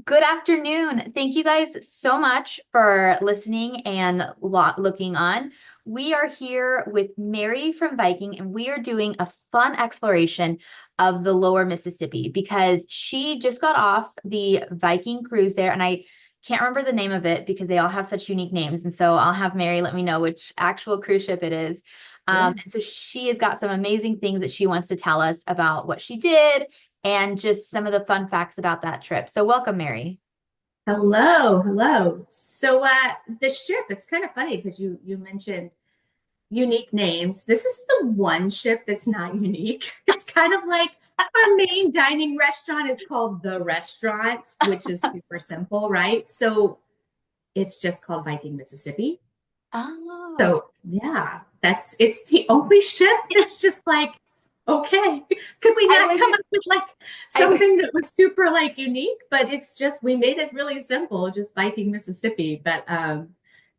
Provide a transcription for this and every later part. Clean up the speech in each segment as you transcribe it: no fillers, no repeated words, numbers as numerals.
Good afternoon. Thank you guys so much for listening and looking on. We are here with Mary from Viking, and we are doing a fun exploration of the lower Mississippi because she just got off the Viking cruise there, and I can't remember the name of it because they all have such unique names. And so I'll have Mary let me know which actual cruise ship it is. Yeah. And so she has got some amazing things that she wants to tell us about what she did and just some of the fun facts about that trip. So welcome, Mary. Hello, hello. The ship, it's kind of funny because you mentioned unique names. This is the one ship that's not unique. It's kind of like our main dining restaurant is called The Restaurant, which is super simple, right? So it's just called Viking Mississippi. Oh, So yeah, it's the only ship that's just like, okay, could we I not come wasn't, up with like I, something that was super like unique? But it's just we made it really simple, just Viking Mississippi. But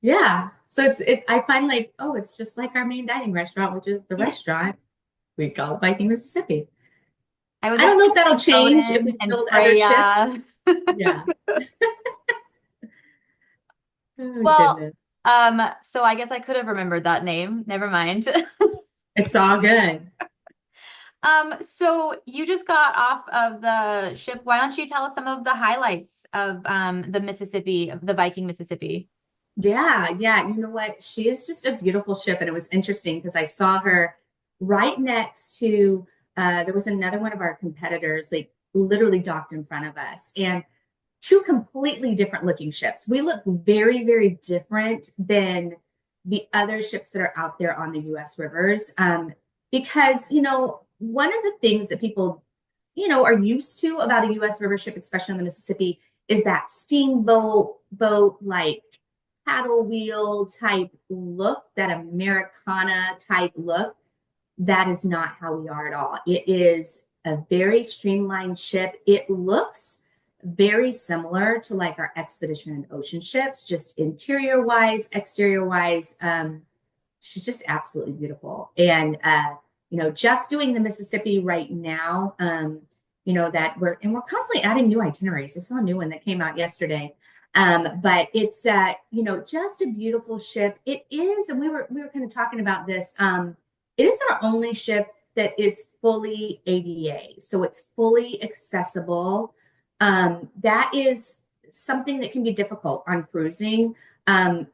yeah, so I find like, oh, it's just like our main dining restaurant, which is the restaurant. We call it Viking Mississippi. I was I don't know if expecting that'll change if Conan we and build other ships. Freya. Yeah. Oh Well, goodness. so I guess I could have remembered that name. Never mind. It's all good. So you just got off of the ship. Why don't you tell us some of the highlights of the Mississippi, of the Viking Mississippi? Yeah, yeah. You know what? She is just a beautiful ship. And it was interesting because I saw her right next to, there was another one of our competitors, like literally docked in front of us, and two completely different looking ships. We look very, very different than the other ships that are out there on the US rivers. Because, one of the things that people, are used to about a US river ship, especially on the Mississippi, is that steamboat boat like paddle wheel type look, that Americana type look. That is not how we are at all. It is a very streamlined ship. It looks very similar to like our expedition and ocean ships, just interior wise, exterior wise. She's just absolutely beautiful. And just doing the Mississippi right now, that we're constantly adding new itineraries. I saw a new one that came out yesterday. But it's just a beautiful ship. It is, and we were kind of talking about this. It is our only ship that is fully ADA, so it's fully accessible. That is something that can be difficult on cruising. A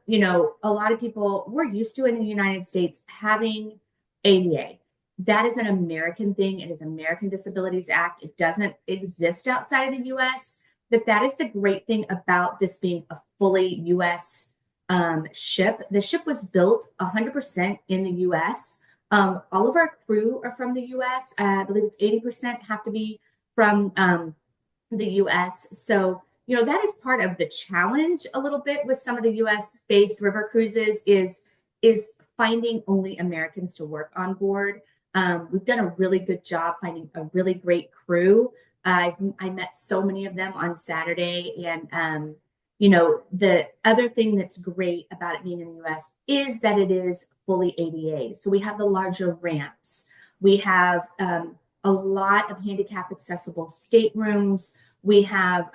lot of people we're used to in the United States having ADA. That is an American thing. It is American Disabilities Act. It doesn't exist outside of the US. That is the great thing about this being a fully US ship. The ship was built 100% in the US. All of our crew are from the US. I believe it's 80% have to be from the US. So, that is part of the challenge a little bit with some of the US based river cruises is finding only Americans to work on board. We've done a really good job finding a really great crew. I met so many of them on Saturday, and the other thing that's great about it being in the U.S. is that it is fully ADA. So we have the larger ramps. We have a lot of handicap accessible staterooms. We have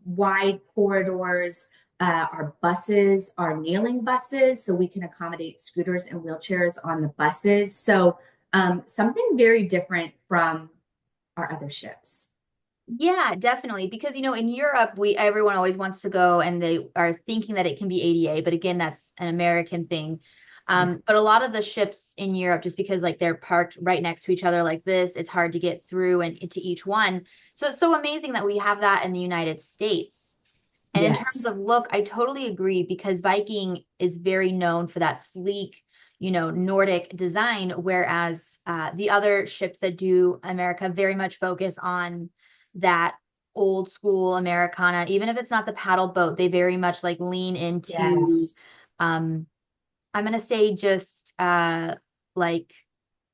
wide corridors. Our buses are kneeling buses, so we can accommodate scooters and wheelchairs on the buses. So something very different from our other ships. Yeah, definitely. Because, in Europe, everyone always wants to go and they are thinking that it can be ADA, but again, that's an American thing. Yeah. But a lot of the ships in Europe, just because like they're parked right next to each other like this, it's hard to get through and into each one. So it's so amazing that we have that in the United States. And in terms Yes. of look, I totally agree because Viking is very known for that sleek, Nordic design, whereas the other ships that do America very much focus on that old school Americana. Even if it's not the paddle boat, they very much like lean into, Yes. um, I'm gonna say just like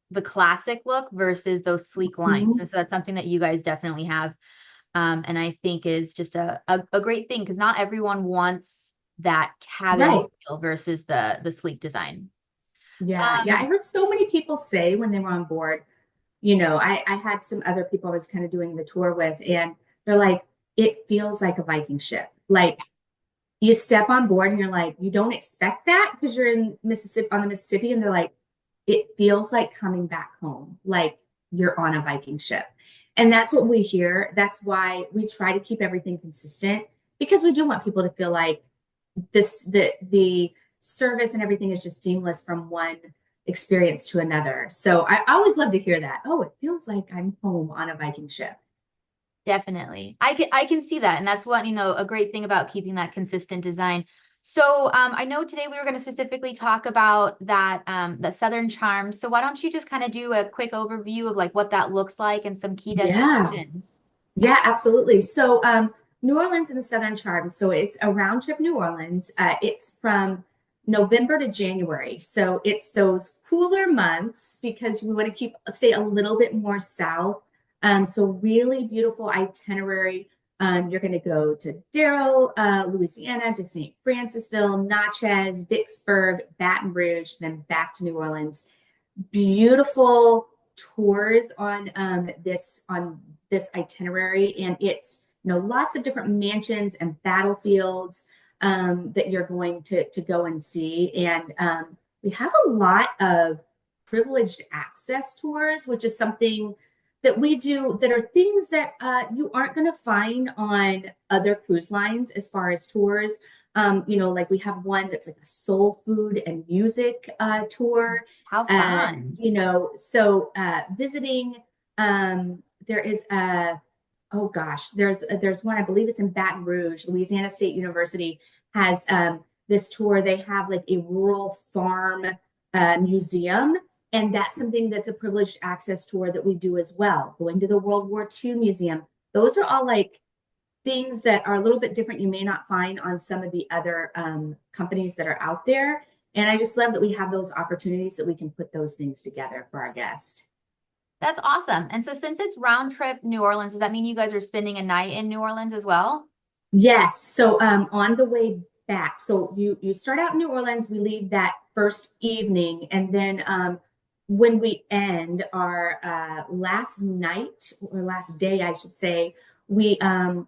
the classic look versus those sleek lines. Mhm. And so that's something that you guys definitely have. And I think is just a great thing because not everyone wants that cabin Right. feel versus the sleek design. Yeah. Yeah. I heard so many people say when they were on board, I had some other people I was kind of doing the tour with, and they're like, it feels like a Viking ship. Like you step on board and you're like, you don't expect that because you're in Mississippi on the Mississippi, and they're like, it feels like coming back home, like you're on a Viking ship. And that's what we hear. That's why we try to keep everything consistent because we do want people to feel like the service and everything is just seamless from one experience to another. So I always love to hear that. Oh, it feels like I'm home on a Viking ship. Definitely. I can see that. And that's what, a great thing about keeping that consistent design. So I know today we were going to specifically talk about that Southern charm. So why don't you just kind of do a quick overview of like what that looks like and some key Yeah. destinations? Yeah, absolutely. So, New Orleans and the Southern Charm. So it's a round trip New Orleans. It's from November to January. So it's those cooler months because we want to stay a little bit more south. So really beautiful itinerary. You're going to go to Darrow, Louisiana, to St. Francisville, Natchez, Vicksburg, Baton Rouge, then back to New Orleans. Beautiful tours on this itinerary, and it's lots of different mansions and battlefields that you're going to go and see, and we have a lot of privileged access tours, which is something that we do that are things that you aren't going to find on other cruise lines as far as tours. Like we have one that's like a soul food and music tour. How fun. So visiting, there is oh gosh, there's one, I believe it's in Baton Rouge, Louisiana State University has this tour. They have like a rural farm museum, and that's something that's a privileged access tour that we do as well. Going to the World War II Museum. Those are all like things that are a little bit different you may not find on some of the other companies that are out there. And I just love that we have those opportunities that we can put those things together for our guests. That's awesome. And so since it's round trip New Orleans, does that mean you guys are spending a night in New Orleans as well? Yes. So on the way back, so you start out in New Orleans, we leave that first evening, and then when we end our last night or last day, I should say, we on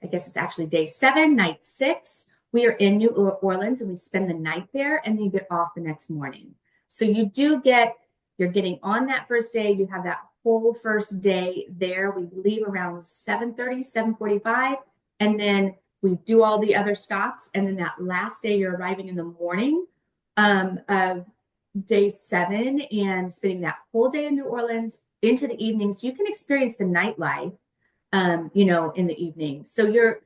I guess it's actually day 7, night 6, we are in New Orleans and we spend the night there, and then you get off the next morning. So you're getting on that first day. You have that whole first day there. We leave around 7:30, 7:45, and then we do all the other stops. And then that last day, you're arriving in the morning of day 7 and spending that whole day in New Orleans into the evening. So you can experience the nightlife, in the evening. So you're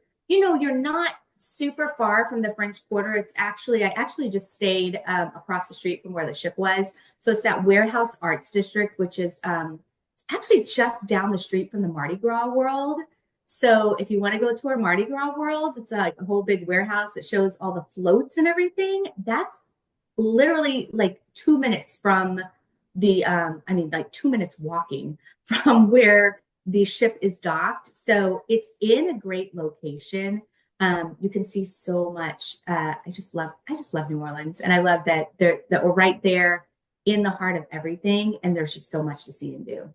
not super far from the French Quarter. I actually just stayed across the street from where the ship was. So it's that Warehouse Arts District, which is actually just down the street from the Mardi Gras World. So if you want to go to our Mardi Gras World, it's like a whole big warehouse that shows all the floats and everything. That's literally like 2 minutes from like 2 minutes walking from where the ship is docked. So it's in a great location. You can see so much. I just love New Orleans, and I love that we're right there in the heart of everything, and there's just so much to see and do.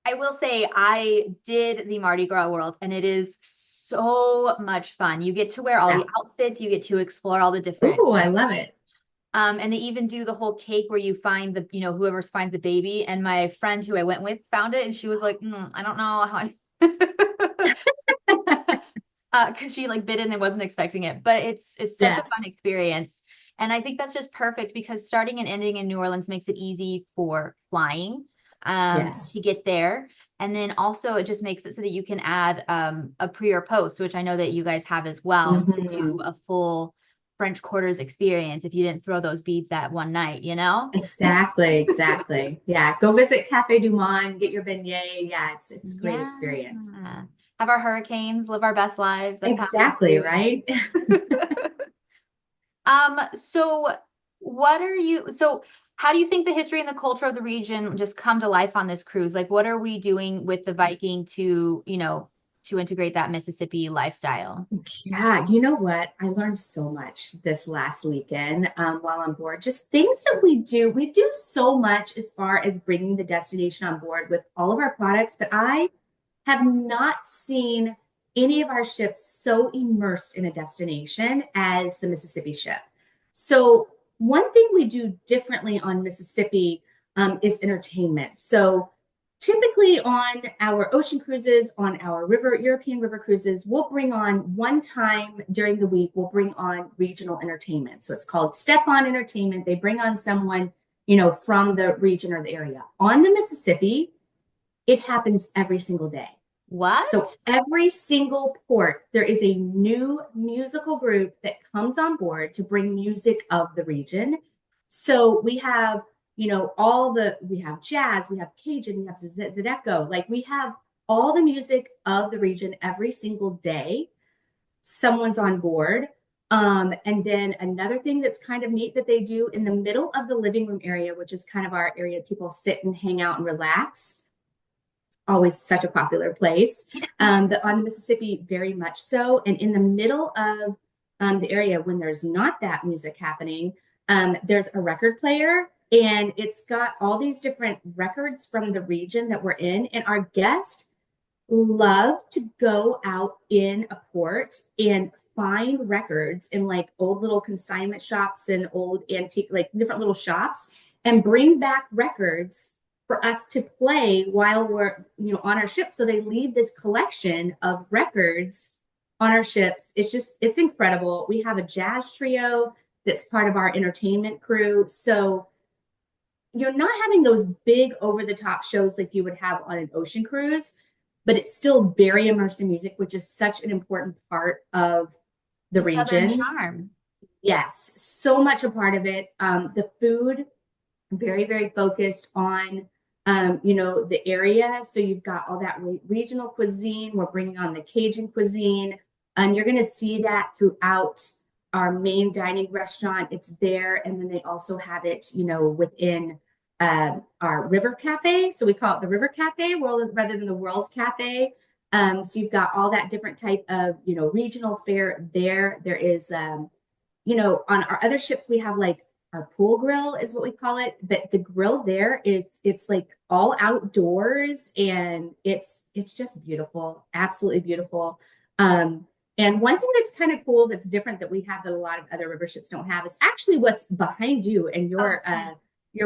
I will say I did the Mardi Gras World, and it is so much fun. You get to wear all Yeah. the outfits, you get to explore all the different, Oh, I love it. and they even do the whole cake where you find whoever finds the baby. And my friend who I went with found it, and she was like, I don't know how because she like bit it and wasn't expecting it. But it's such a fun Yes. experience. And I think that's just perfect because starting and ending in New Orleans makes it easy for flying to Yes. get there. And then also it just makes it so that you can add a pre or post, which I know that you guys have as well, to do Mhm. a full French Quarters experience if you didn't throw those beads that one night, you know? Exactly, exactly. Yeah, go visit Cafe Du Monde, get your beignet. Yeah, it's a great Yeah. experience. Have our hurricanes, live our best lives. That's how we Exactly, do right? it. So so how do you think the history and the culture of the region just come to life on this cruise? Like, what are we doing with the Viking to integrate that Mississippi lifestyle? Yeah, you know what? I learned so much this last weekend while on board. Just things that we do. We do so much as far as bringing the destination on board with all of our products, but I have not seen any of our ships so immersed in a destination as the Mississippi ship. So one thing we do differently on Mississippi is entertainment. So typically on our ocean cruises, on our European river cruises, we'll bring on one time during the week, we'll bring on regional entertainment. So it's called step on entertainment. They bring on someone, from the region or the area. On the Mississippi, it happens every single day. So What? every single port, there is a new musical group that comes on board to bring music of the region. So we have, we have jazz, we have Cajun, we have Zydeco, like we have all the music of the region every single day. Someone's on board. And then another thing that's kind of neat that they do in the middle of the living room area, which is kind of our area people sit and hang out and relax, always such a popular place. On the Mississippi, very much so. And in the middle of the area, when there's not that music happening, there's a record player, and it's got all these different records from the region that we're in. And our guests love to go out in a port and find records in like old little consignment shops and old antique, like different little shops, and bring back records for us to play while we're, on our ship. So they leave this collection of records on our ships. It's incredible. We have a jazz trio that's part of our entertainment crew. So you're not having those big over the top shows like you would have on an ocean cruise, but it's still very immersed in music, which is such an important part of the Southern region. charm. Yes, so much a part of it. The food, very, very focused on the area. So you've got all that regional cuisine. We're bringing on the Cajun cuisine, and you're going to see that throughout our main dining restaurant. It's there, and then they also have it, within our River Cafe. So we call it the River Cafe rather than the World Cafe. So you've got all that different type of, regional fare there. There is, on our other ships, we have like our pool grill is what we call it, but the grill there it's like all outdoors, and it's just beautiful, absolutely beautiful. And one thing that's kind of cool that's different that we have that a lot of other river ships don't have is actually what's behind you and your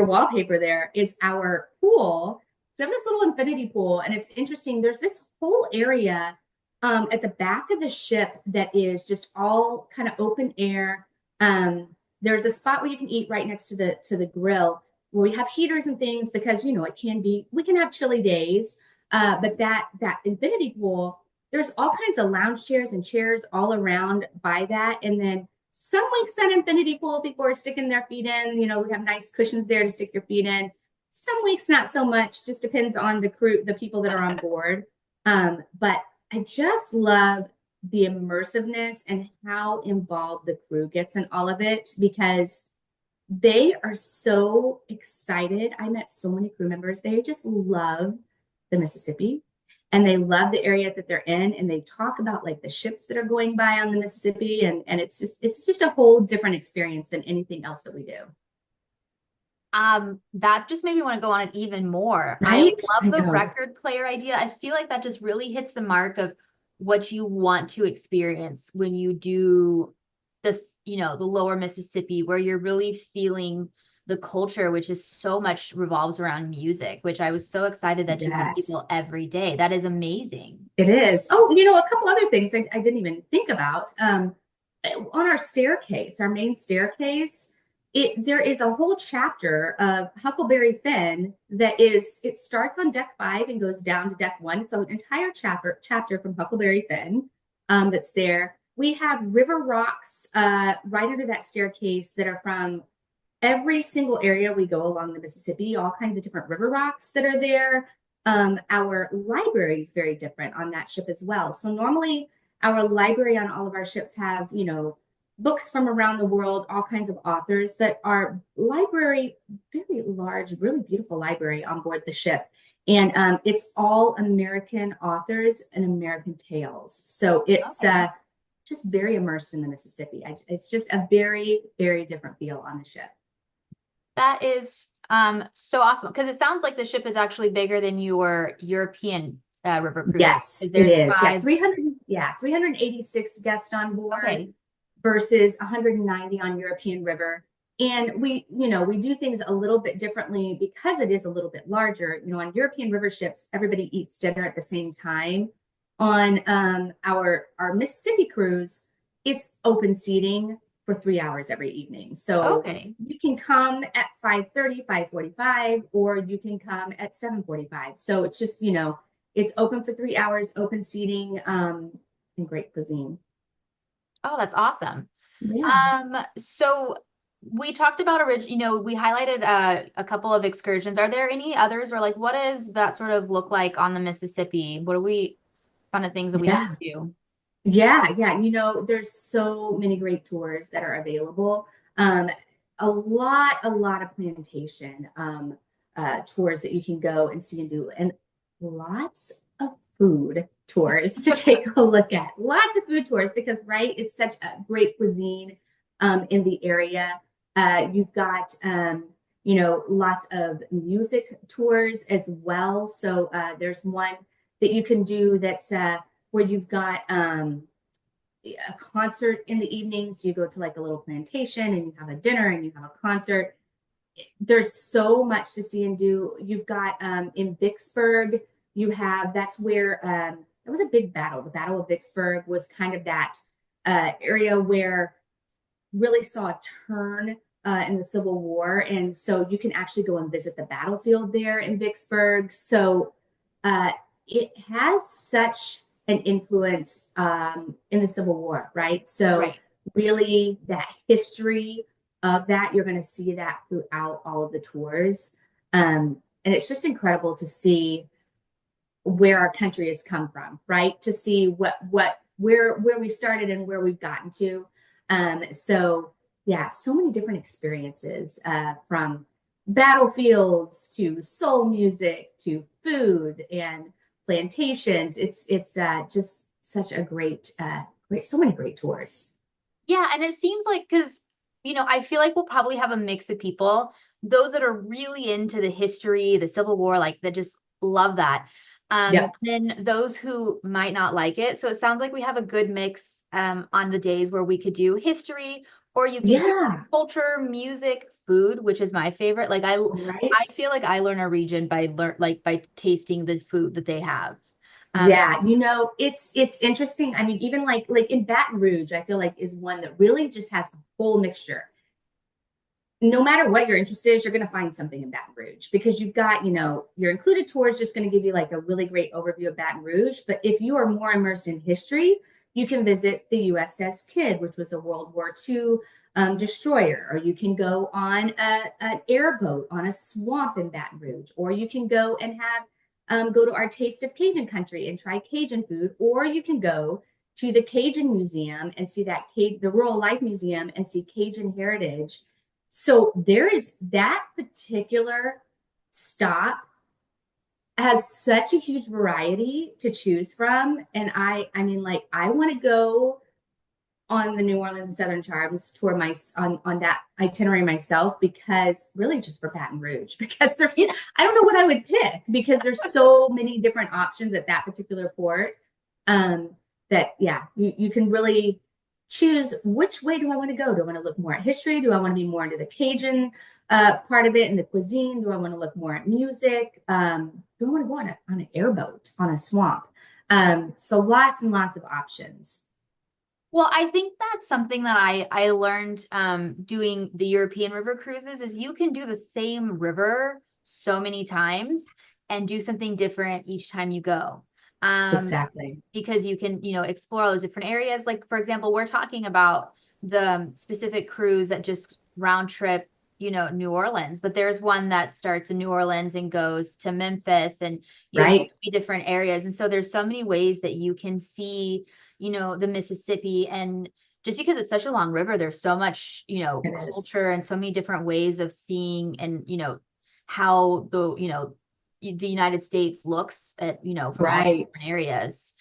wallpaper there is our pool. We have this little infinity pool, and it's interesting. There's this whole area at the back of the ship that is just all kind of open air. There's a spot where you can eat right next to the grill, where we have heaters and things because we can have chilly days. But that infinity pool, there's all kinds of lounge chairs and chairs all around by that. And then some weeks that infinity pool, people are sticking their feet in. We have nice cushions there to stick your feet in. Some weeks not so much, just depends on the crew, the people that are on board. But I just love the immersiveness and how involved the crew gets in all of it, because they are so excited. I met so many crew members. They just love the Mississippi, and they love the area that they're in, and they talk about like the ships that are going by on the Mississippi, and it's just a whole different experience than anything else that we do. That just made me want to go on it even more. I Right? I love the know. record player idea. I feel like that just really hits the mark of what you want to experience when you do this, the lower Mississippi, where you're really feeling the culture, which is so much revolves around music, which I was so excited that you have Yes, people every day. That is amazing. it is. Oh, a couple other things I didn't even think about. On our staircase, our main staircase, there is a whole chapter of Huckleberry Finn it starts on deck 5 and goes down to deck 1. It's an entire chapter from Huckleberry Finn that's there. We have river rocks right under that staircase that are from every single area we go along the Mississippi, all kinds of different river rocks that are there. Our library is very different on that ship as well. So normally our library on all of our ships have, books from around the world, all kinds of authors, but our library, very large, really beautiful library on board the ship. And it's all American authors and American tales. So it's just very immersed in the Mississippi. It's just a very, very different feel on the ship. That is so awesome, because it sounds like the ship is actually bigger than your European river cruise. Yes, it There's is. Yeah, five. 300. yeah, 386 guests on board Okay. versus 190 on European River. And we do things a little bit differently because it is a little bit larger. On European River ships, everybody eats dinner at the same time. On our Mississippi cruise, it's open seating for 3 hours every evening. So Okay. you can come at 5:30, 5:45, or you can come at 7:45. So it's just, it's open for 3 hours, open seating, and great cuisine. Oh, that's awesome. Yeah. So we talked about we highlighted a couple of excursions. Are there any others, or like what does that sort of look like on the Mississippi? What are we kind of things that we have Yeah. to do? Yeah. There's so many great tours that are available. Um, a lot of plantation tours that you can go and see and do, and lots of food tours to take a look at. Lots of food tours because, right, it's such a great cuisine in the area. You've got, lots of music tours as well. So there's one that you can do that's where you've got a concert in the evenings. You go to like a little plantation and you have a dinner and you have a concert. There's so much to see and do. You've got in Vicksburg, that's where it was a big battle. The Battle of Vicksburg was kind of that area where really saw a turn in the Civil War. And so you can actually go and visit the battlefield there in Vicksburg. So uh, it has such an influence in the Civil War, right? So Right. really that history of that, you're going to see that throughout all of the tours. And it's just incredible to see where our country has come from, right? To see where we started and where we've gotten to. So yeah, so many different experiences from battlefields to soul music to food and plantations. It's just such a great, so many great tours. Yeah, and it seems like because, I feel like we'll probably have a mix of people, those that are really into the history, the Civil War, like that just love that. Yep. Then those who might not like it. So it sounds like we have a good mix on the days where we could do history, or you can do Yeah. culture, music, food, which is my favorite. Like I Right. feel like I learn a region by by tasting the food that they have. So Yeah, it's interesting. I mean, even like in Baton Rouge, I feel like is one that really just has a whole mixture. No matter what your interest is, you're going to find something in Baton Rouge because you've got, your included tour is just going to give you like a really great overview of Baton Rouge. But if you are more immersed in history, you can visit the USS Kidd, which was a World War II destroyer, or you can go on an airboat on a swamp in Baton Rouge, or you can go and go to our Taste of Cajun Country and try Cajun food, or you can go to the Cajun Museum and see the Rural Life Museum and see Cajun heritage. So there is that particular stop has such a huge variety to choose from. And I mean, like, I want to go on the New Orleans and Southern Charms tour on that itinerary myself because really just for Baton Rouge because yeah. I don't know what I would pick because there's so many different options at that particular port um, that yeah you can really choose which way do I want to go. Do I want to look more at history? Do I want to be more into the Cajun part of it and the cuisine? Do I want to look more at music? Do I want to go on an airboat on a swamp? So lots and lots of options. Well, I think that's something that I learned doing the European river cruises is you can do the same river so many times and do something different each time you go. Um, Exactly. because you can, explore all those different areas. Like, for example, we're talking about the specific cruise that just round trip, New Orleans, but there's one that starts in New Orleans and goes to Memphis and, so Right. many different areas. And so there's so many ways that you can see, the Mississippi. And just because it's such a long river, there's so much, It is. culture and so many different ways of seeing and, how the United States looks at, from all Right. different areas.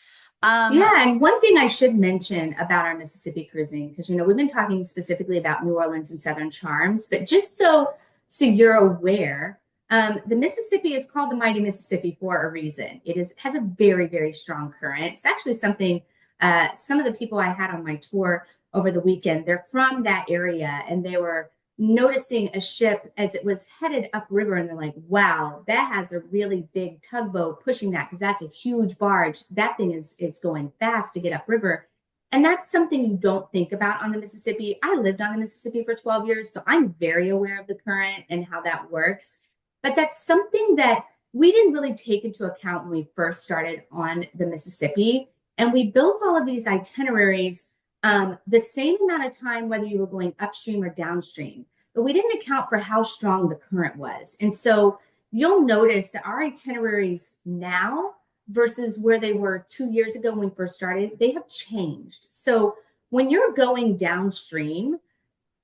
Um, Yeah, and one thing I should mention about our Mississippi cruising, because we've been talking specifically about New Orleans and Southern Charms, but just so you're aware, the Mississippi is called the Mighty Mississippi for a reason. Has a very, very strong current. It's actually something some of the people I had on my tour over the weekend, they're from that area, and they were noticing a ship as it was headed upriver, and they're like, wow, that has a really big tugboat pushing that, because that's a huge barge. That thing is going fast to get upriver. And that's something you don't think about on the Mississippi. I lived on the Mississippi for 12 years, so I'm very aware of the current and how that works. But that's something that we didn't really take into account when we first started on the Mississippi. And we built all of these itineraries the same amount of time, whether you were going upstream or downstream. But we didn't account for how strong the current was. And so you'll notice that our itineraries now versus where they were 2 years ago when we first started, they have changed. So when you're going downstream,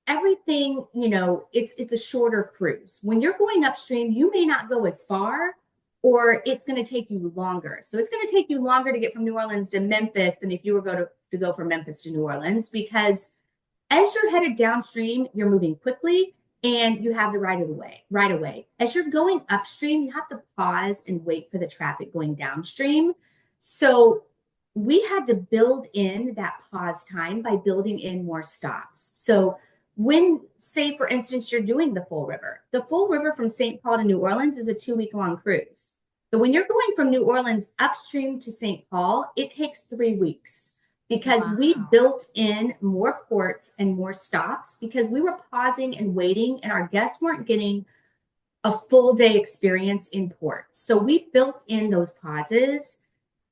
everything, it's a shorter cruise. When you're going upstream, you may not go as far, or it's going to take you longer. So it's going to take you longer to get from New Orleans to Memphis than if you were to go from Memphis to New Orleans, because as you're headed downstream, you're moving quickly and you have the right away. As you're going upstream, you have to pause and wait for the traffic going downstream. So we had to build in that pause time by building in more stops. So when, say, for instance, you're doing the full river from St. Paul to New Orleans is a 2-week-long cruise. But when you're going from New Orleans upstream to St. Paul, it takes 3 weeks, because we built in more ports and more stops, because we were pausing and waiting, and our guests weren't getting a full day experience in port. So we built in those pauses.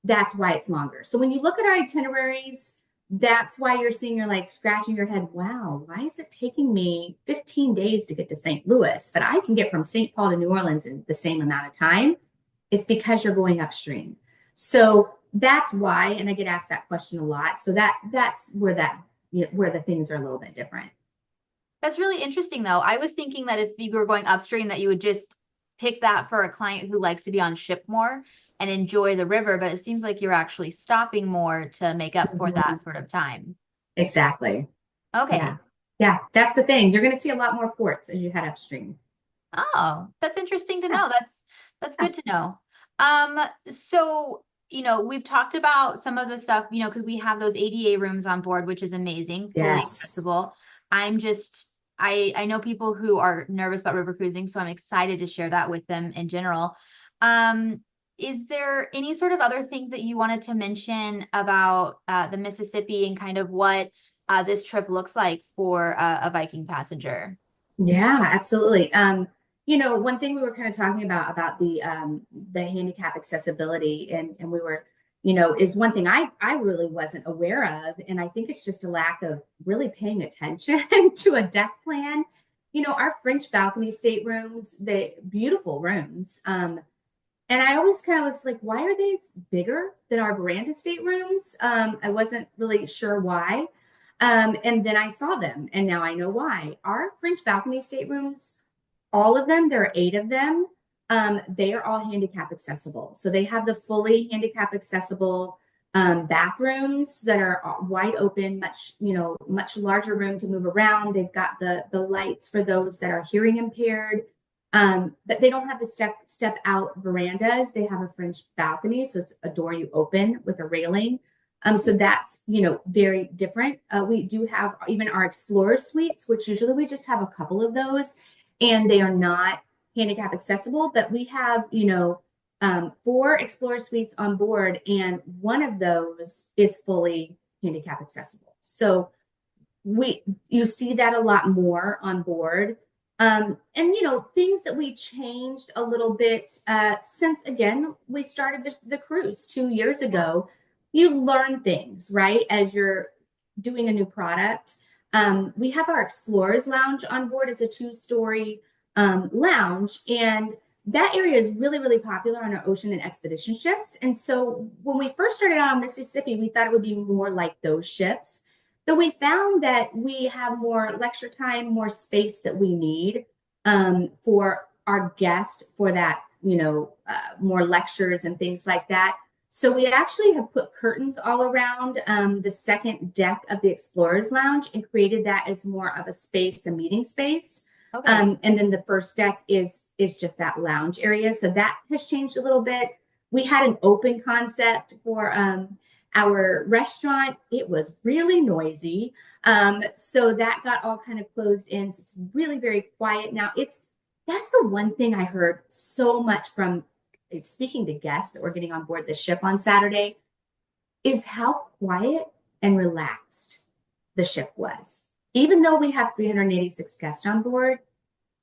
That's why it's longer. So when you look at our itineraries, that's why you're like scratching your head, wow, why is it taking me 15 days to get to St. Louis, but I can get from St. Paul to New Orleans in the same amount of time? It's because you're going upstream. So that's why, and I get asked that question a lot. So that's where where the things are a little bit different. That's really interesting, though. I was thinking that if you were going upstream, that you would just pick that for a client who likes to be on ship more and enjoy the river, but it seems like you're actually stopping more to make up for that sort of time. Exactly. Okay. Yeah, that's the thing. You're going to see a lot more ports as you head upstream. Oh, that's interesting to Yeah. know. That's good to know. So, we've talked about some of the stuff, because we have those ADA rooms on board, which is amazing, fully Yes. accessible. I know people who are nervous about river cruising, so I'm excited to share that with them in general. Is there any sort of other things that you wanted to mention about the Mississippi and kind of what this trip looks like for a Viking passenger? Yeah, absolutely. One thing we were kind of talking about the handicap accessibility, and we were, is one thing I really wasn't aware of, and I think it's just a lack of really paying attention to a deck plan. Our French balcony staterooms, they beautiful rooms. And I always kind of was like, why are they bigger than our veranda staterooms? I wasn't really sure why. And then I saw them, and now I know why. Our French balcony staterooms, all of them, there are 8 of them. They are all handicap accessible. So they have the fully handicap accessible bathrooms that are wide open, much larger room to move around. They've got the lights for those that are hearing impaired. But they don't have the step out verandas. They have a French balcony, so it's a door you open with a railing. So that's, very different. We do have even our Explorer suites, which usually we just have a couple of those, and they are not handicap accessible, but we have, 4 Explorer suites on board, and one of those is fully handicap accessible. So you see that a lot more on board. And things that we changed a little bit since, again, we started the cruise 2 years ago. You learn things, right, as you're doing a new product. We have our Explorers Lounge on board. It's a 2-story lounge, and that area is really, really popular on our ocean and expedition ships. And so when we first started out on Mississippi, we thought it would be more like those ships. But we found that we have more lecture time, more space that we need for our guests for that, more lectures and things like that. So we actually have put curtains all around the second deck of the Explorers Lounge and created that as more of a space, a meeting space. Okay. And then the first deck is just that lounge area. So that has changed a little bit. We had an open concept for Our restaurant, it was really noisy. So that got all kind of closed in. So it's really very quiet now. That's the one thing I heard so much from speaking to guests that were getting on board the ship on Saturday is how quiet and relaxed the ship was. Even though we have 386 guests on board,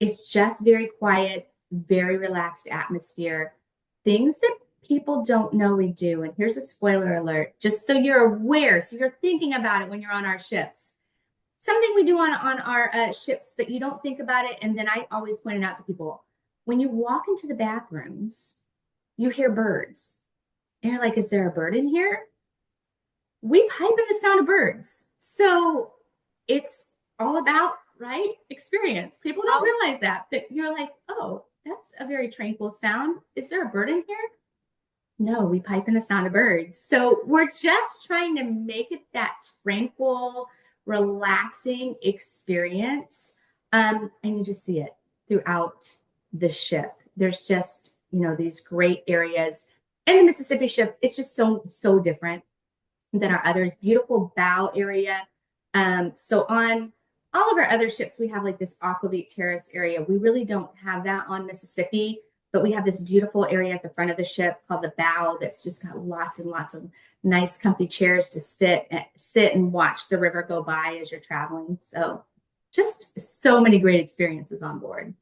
it's just very quiet, very relaxed atmosphere. Things that people don't know we do. And here's a spoiler alert, just so you're aware, so you're thinking about it when you're on our ships. Something we do on our ships, but you don't think about it. And then I always point it out to people. When you walk into the bathrooms, you hear birds. And you're like, is there a bird in here? We pipe in the sound of birds. So it's all about, right, experience. People don't realize that, but you're like, oh, that's a very tranquil sound. Is there a bird in here? No, we pipe in the sound of birds. So we're just trying to make it that tranquil, relaxing experience. And you just see it throughout the ship. There's just, these great areas. And the Mississippi ship, it's just so different than our others. Beautiful bow area. So on all of our other ships, we have like this aquavit terrace area. We really don't have that on Mississippi, but we have this beautiful area at the front of the ship called the bow that's just got lots and lots of nice comfy chairs to sit and watch the river go by as you're traveling. So just so many great experiences on board.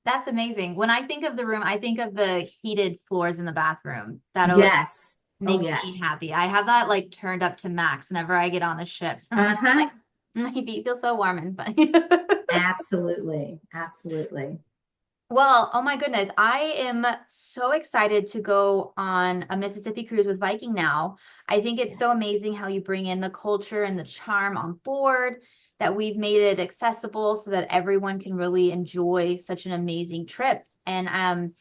That's amazing. When I think of the room, I think of the heated floors in the bathroom. That always Yes. makes yes. me happy. I have that like turned up to max whenever I get on the ships. Uh-huh. My feet feel so warm and fun. Absolutely. Absolutely. Well, oh my goodness, I am so excited to go on a Mississippi cruise with Viking now. I think it's so amazing how you bring in the culture and the charm on board, that we've made it accessible so that everyone can really enjoy such an amazing trip. And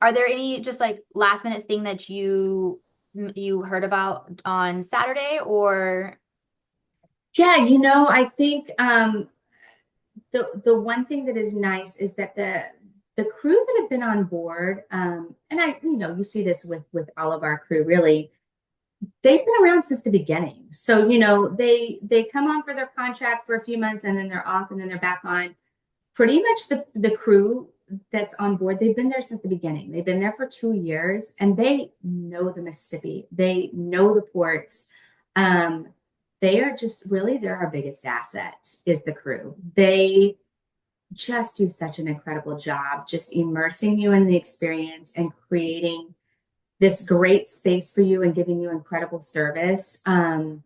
are there any just like last minute thing that you heard about on Saturday or? Yeah, I think the one thing that is nice is that the crew that have been on board, and you see this with all of our crew, really, they've been around since the beginning. So, they come on for their contract for a few months and then they're off and then they're back on. Pretty much the crew that's on board, they've been there since the beginning. They've been there for 2 years and they know the Mississippi. They know the ports. They are just really, they're our biggest asset is the crew. They just do such an incredible job, just immersing you in the experience and creating this great space for you and giving you incredible service. One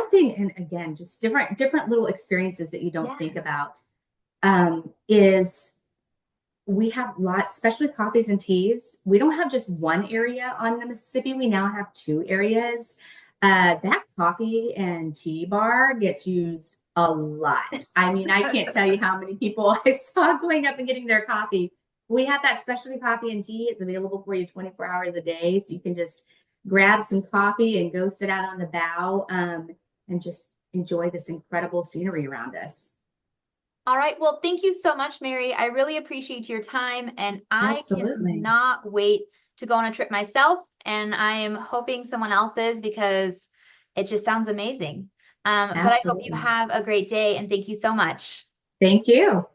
thing, and again, just different little experiences that you don't think about, is we have lots, especially coffees and teas. We don't have just one area on the Mississippi. We now have 2 areas. That coffee and tea bar gets used a lot. I mean, I can't tell you how many people I saw going up and getting their coffee. We have that specialty coffee and tea. It's available for you 24 hours a day. So you can just grab some coffee and go sit out on the bow and just enjoy this incredible scenery around us. All right. Well, thank you so much, Mary. I really appreciate your time, and I Absolutely. cannot wait to go on a trip myself. And I am hoping someone else is because it just sounds amazing. But I hope you Absolutely. have a great day, and thank you so much. Thank you.